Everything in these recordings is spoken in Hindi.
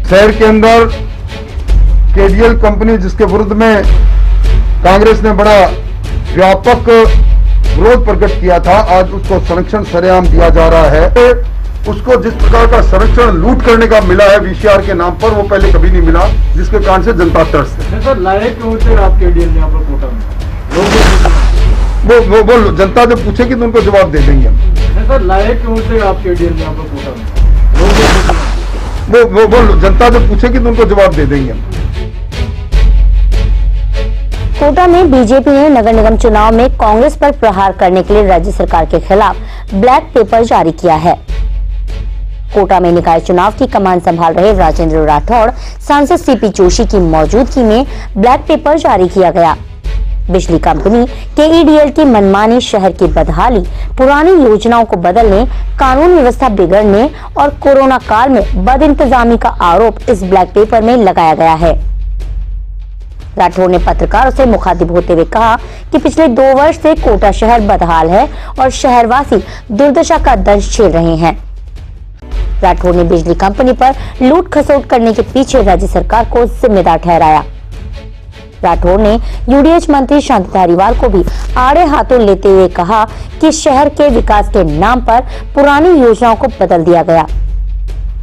शहर के अंदर केडीएल कंपनी जिसके विरुद्ध में कांग्रेस ने बड़ा व्यापक विरोध प्रकट किया था, आज उसको संरक्षण सरेआम दिया जा रहा है। उसको जिस प्रकार का संरक्षण लूट करने का मिला है वीसीआर के नाम पर, वो पहले कभी नहीं मिला, जिसके कारण से जनता त्रस्त है। सर लाए क्यों थे आप केडीएल यहाँ पर कोटा में? वो जनता जब पूछेगी तो उनको जवाब दे देंगे हम। सर लाए क्यों थे आप केडीएल यहाँ पर कोटा में? वो जनता जब पूछेगी तो उनको जवाब दे देंगे हम। कोटा में बीजेपी ने नगर निगम चुनाव में कांग्रेस पर प्रहार करने के लिए राज्य सरकार के खिलाफ ब्लैक पेपर जारी किया है। कोटा में निकाय चुनाव की कमान संभाल रहे राजेंद्र राठौड़, सांसद सीपी जोशी की मौजूदगी में ब्लैक पेपर जारी किया गया। बिजली कंपनी केईडीएल की मनमानी, शहर की बदहाली, पुरानी योजनाओं को बदलने, कानून व्यवस्था बिगड़ने और कोरोना काल में बदइंतजामी का आरोप इस ब्लैक पेपर में लगाया गया है। राठौड़ ने पत्रकारों से मुखातिब होते हुए कहा कि पिछले 2 वर्ष से कोटा शहर बदहाल है और शहरवासी दुर्दशा का दंश झेल रहे हैं। राठौड़ ने बिजली कंपनी पर लूट खसोट करने के पीछे राज्य सरकार को जिम्मेदार ठहराया। राठौड़ ने यूडीएच मंत्री शांति धारीवाल को भी आड़े हाथों लेते हुए कहा कि शहर के विकास के नाम पर पुरानी योजनाओं को बदल दिया गया।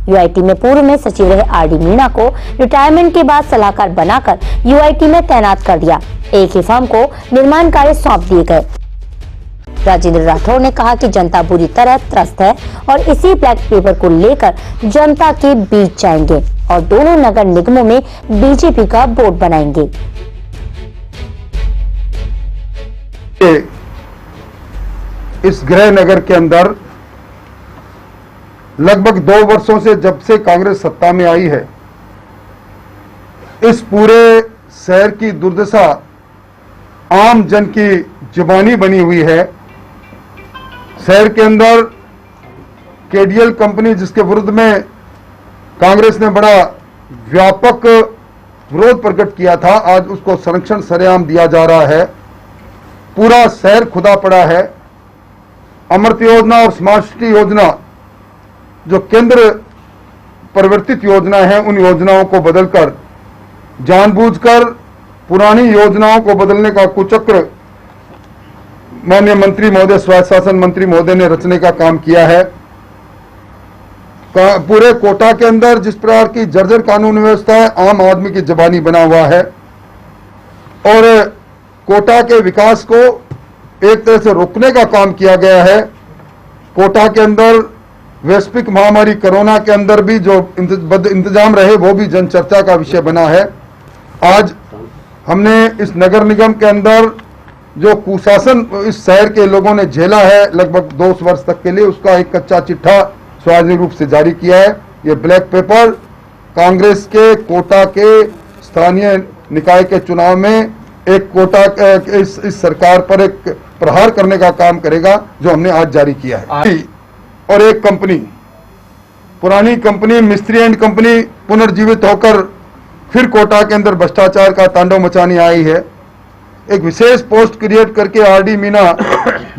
यूआईटी में पूर्व में सचिव रहे आरडी मीणा को रिटायरमेंट के बाद सलाहकार बनाकर यूआईटी में तैनात कर दिया। एक ही फर्म को निर्माण कार्य सौंप दिए गए। राजेंद्र राठौड़ ने कहा कि जनता बुरी तरह त्रस्त है और इसी ब्लैक पेपर को लेकर जनता के बीच जाएंगे और दोनों नगर निगमों में बीजेपी का बोर्ड बनाएंगे। इस गृह नगर के अंदर लगभग 2 वर्षों से, जब से कांग्रेस सत्ता में आई है, इस पूरे शहर की दुर्दशा आम जन की जुबानी बनी हुई है। शहर के अंदर केडीएल कंपनी जिसके विरुद्ध में कांग्रेस ने बड़ा व्यापक विरोध प्रकट किया था, आज उसको संरक्षण सरेआम दिया जा रहा है। पूरा शहर खुदा पड़ा है। अमृत योजना और स्मार्ट सिटी योजना जो केंद्र परिवर्तित योजना है, उन योजनाओं को बदलकर जानबूझकर पुरानी योजनाओं को बदलने का कुचक्र माननीय मंत्री महोदय, स्वायत्त शासन मंत्री महोदय ने रचने का काम किया है। पूरे कोटा के अंदर जिस प्रकार की जर्जर कानून व्यवस्था है, आम आदमी की जुबानी बना हुआ है और कोटा के विकास को एक तरह से रोकने का काम किया गया है। कोटा के अंदर वैश्विक महामारी कोरोना के अंदर भी जो इंतजाम रहे, वो भी जन चर्चा का विषय बना है। आज हमने इस नगर निगम के अंदर जो कुशासन इस शहर के लोगों ने झेला है लगभग 2 वर्ष तक के लिए, उसका एक कच्चा चिट्ठा सार्वजनिक रूप से जारी किया है। ये ब्लैक पेपर कांग्रेस के कोटा के स्थानीय निकाय के चुनाव में एक कोटा इस सरकार पर एक प्रहार करने का काम करेगा, जो हमने आज जारी किया है। और एक कंपनी, पुरानी कंपनी मिस्त्री एंड कंपनी पुनर्जीवित होकर फिर कोटा के अंदर भ्रष्टाचार का तांडव मचाने आई है। एक विशेष पोस्ट क्रिएट करके आरडी मीणा,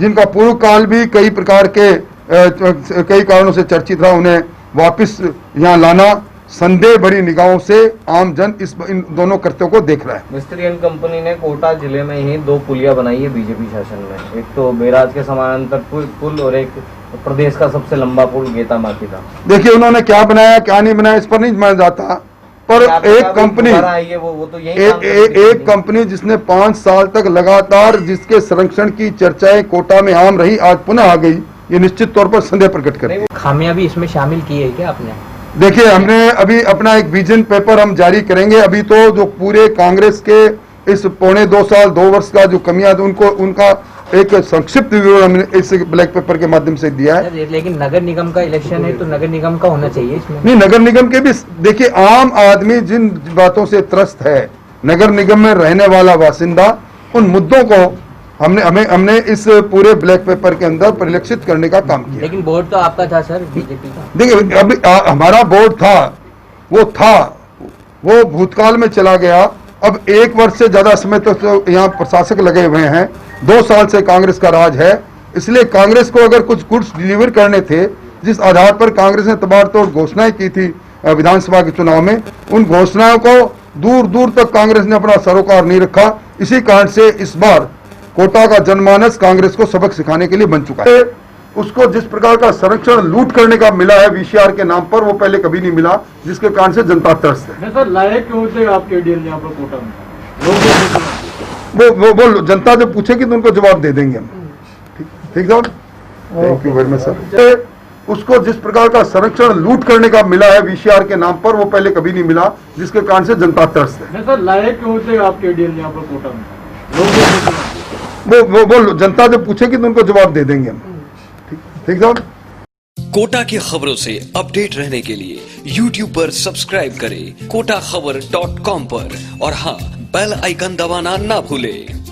जिनका पूर्व काल भी कई प्रकार के कई कारणों से चर्चित रहा, उन्हें वापस यहाँ लाना संदेह भरी निगाहों से आम जन इन दोनों कृत्यों को देख रहा है। मिस्त्री एंड कंपनी ने कोटा जिले में ही 2 पुलिया बनाई है बीजेपी शासन में। एक तो बैराज के समानांतर पुल और एक प्रदेश का सबसे लंबा पुल गेता माती का। देखिए उन्होंने क्या बनाया क्या नहीं बनाया इस पर नहीं माना जाता, पर एक कंपनी एक कंपनी जिसने 5 साल तक लगातार जिसके संरक्षण की चर्चाएं कोटा में आम रही, आज पुनः आ गई, ये निश्चित तौर पर संदेह प्रकट करती है। खामियां भी इसमें शामिल की है क्या आपने? देखिए हमने अभी अपना एक विजन पेपर हम जारी करेंगे। अभी तो जो पूरे कांग्रेस के इस 2.25 साल 2 वर्ष का जो कमियां उनको उनका एक संक्षिप्त विवरण हमने इस ब्लैक पेपर के माध्यम से दिया है। लेकिन नगर निगम का इलेक्शन है तो नगर निगम का होना चाहिए इसमें। नहीं, नगर निगम के भी देखिए आम आदमी जिन बातों से त्रस्त है, नगर निगम में रहने वाला बासिंदा, उन मुद्दों को हमने इस पूरे ब्लैक पेपर के अंदर परिलक्षित करने का काम किया। लेकिन बोर्ड तो आपका था सर, बीजेपी का। देखिए अभी हमारा बोर्ड था, वो भूतकाल में चला गया। अब 1 वर्ष से ज्यादा समय तो यहाँ प्रशासक लगे हुए हैं। 2 साल से कांग्रेस का राज है, इसलिए कांग्रेस को अगर कुछ गुड्स डिलीवर करने थे, जिस आधार पर कांग्रेस ने तबाड़तोड़ घोषणाएं की थी विधानसभा के चुनाव में, उन घोषणाओं को दूर दूर तक कांग्रेस ने अपना सरोकार नहीं रखा। इसी कारण से इस बार कोटा का जनमानस कांग्रेस को सबक सिखाने के लिए बन चुका है। उसको जिस प्रकार का संरक्षण लूट करने का मिला है वीसीआर के नाम पर, वो पहले कभी नहीं मिला, जिसके कारण से जनता त्रस्त है। नहीं सर, लाए क्यों थे आप केडीएल यहाँ पर कोटा में? वो जनता से पूछेगी तो उनको जवाब दे देंगे हम। ठीक साहब, thank you very much sir. उसको जिस प्रकार का संरक्षण लूट करने का मिला है वीसीआर के नाम पर, वो पहले कभी नहीं मिला, जिसके कारण से जनता त्रस्त है। नहीं सर, लाए क्यों थे आप केडीएल यहाँ पर कोटा में? वो जनता से पूछेगी तो उनको जवाब दे देंगे हम। ठीक साहब। कोटा की खबरों से अपडेट रहने के लिए YouTube पर सब्सक्राइब करें kotakhbar.com पर, और हाँ, बेल आइकन दबाना ना भूलें।